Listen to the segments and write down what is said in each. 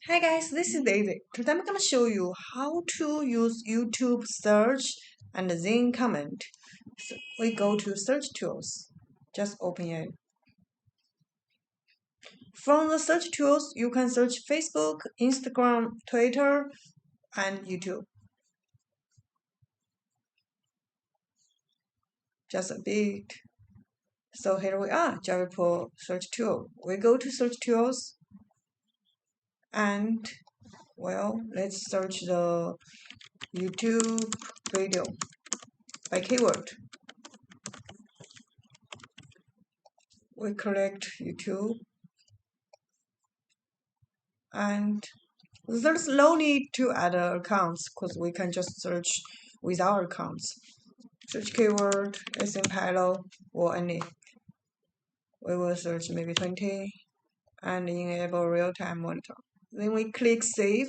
Hi guys, this is David. Today I'm gonna show you how to use YouTube search and then comment. So we go to search tools. Just open it. From the search tools, you can search Facebook, Instagram, Twitter, and YouTube. Just a bit. So here we are, JarveePro search tool. We go to search tools and let's search the YouTube video by keyword. We collect YouTube and there's no need to add accounts because we can just search with our accounts. Search keyword is in panel or any. We will search maybe 20 and enable real-time monitor. Then we click save.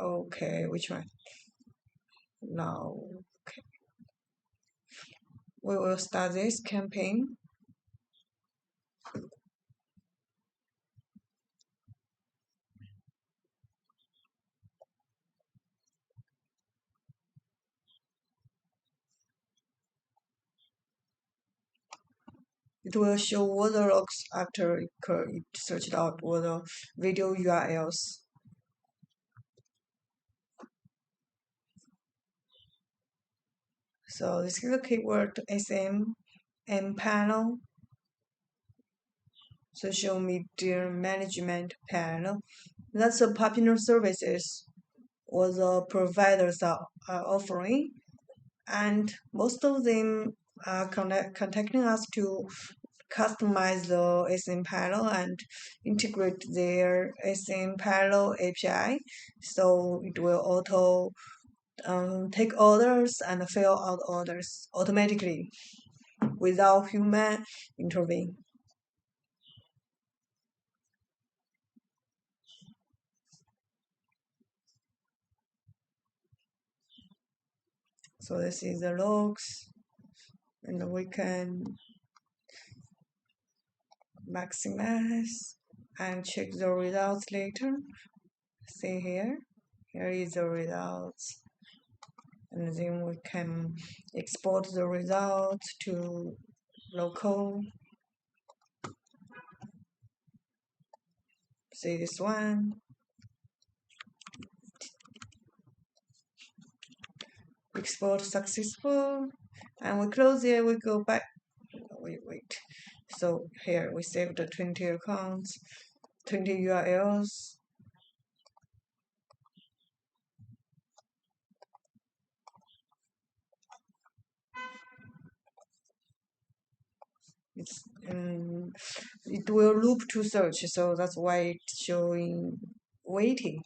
Okay, which one? Now, okay. We will start this campaign. It will show what the logs after it searched out what the video URLs. So this is the keyword SM and panel, social media management panel. That's the popular services or the providers are offering, and most of them are contacting us to customize the SM panel and integrate their SM panel API, so it will auto take orders and fill out orders automatically without human intervene. So this is the logs, and we can maximize and check the results later. See here is the results, and then we can export the results to local. See this one, export successful, and we close it. We go back. Wait. So here we saved the 20 accounts, 20 URLs. It will loop to search, so that's why it's showing waiting.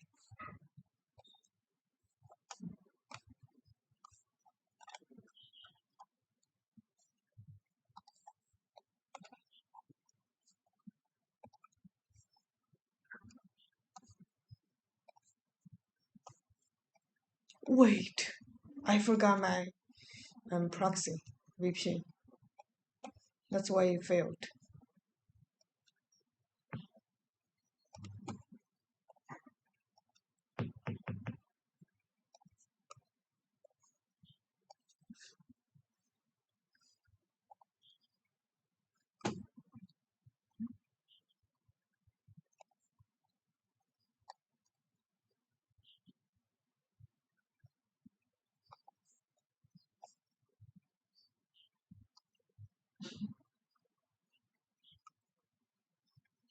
Wait, I forgot my proxy VPN. That's why it failed.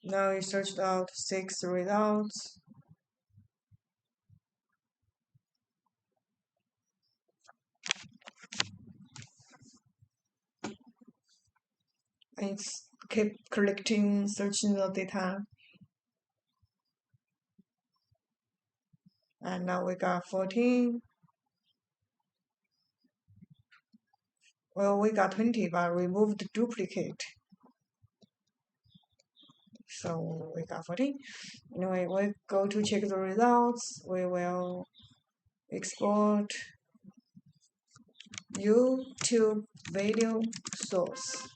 Now I searched out 6 results. It's keep collecting, searching the data. And now we got 14. Well, we got 20, but removed duplicate. So we got 14. Anyway, we go to check the results. We will export YouTube video source.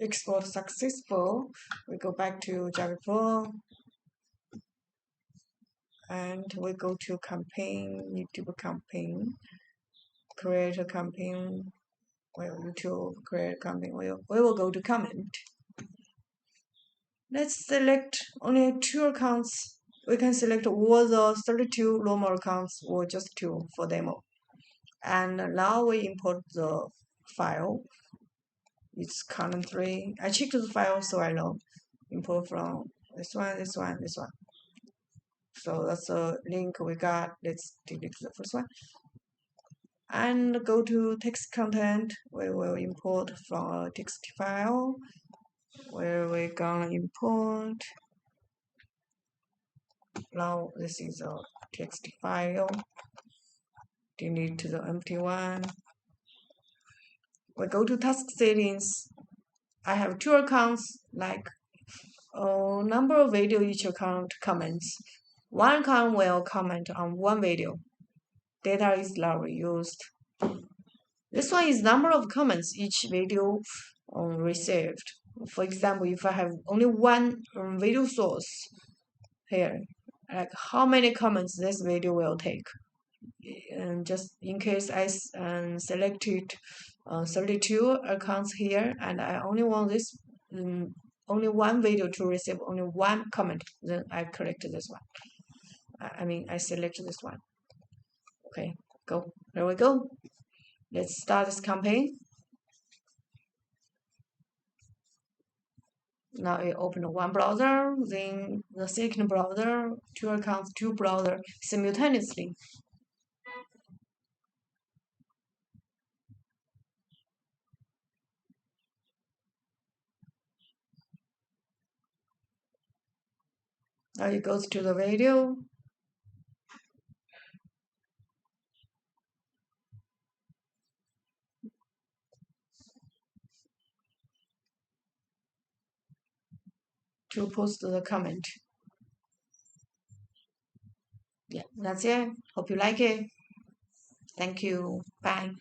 export successful. We go back to JarveePro and we go to campaign, YouTube campaign, create a campaign. Well, YouTube create a campaign. We will go to comment. Let's select only 2 accounts. We can select all the 32 normal accounts or just 2 for demo. And now we import the file. It's currently, I checked the file so I know. Import from this one, this one, this one. So that's a link we got. Let's delete the first one. And go to text content. We will import from a text file where we're gonna import. Now this is a text file. Delete the empty one. We go to task settings. I have 2 accounts, like number of video each account comments. One account will comment on 1 video. Data is not reused. This one is number of comments each video received. For example, if I have only 1 video source here, like how many comments this video will take. And just in case I selected 32 accounts here and I only want this only 1 video to receive only 1 comment, then I click this one. I select this one. Okay, go. There we go. Let's start this campaign. Now I open one browser, then the second browser, 2 accounts, 2 browsers simultaneously. Now it goes to the video. To post the comment. Yeah, that's it. Hope you like it. Thank you. Bye.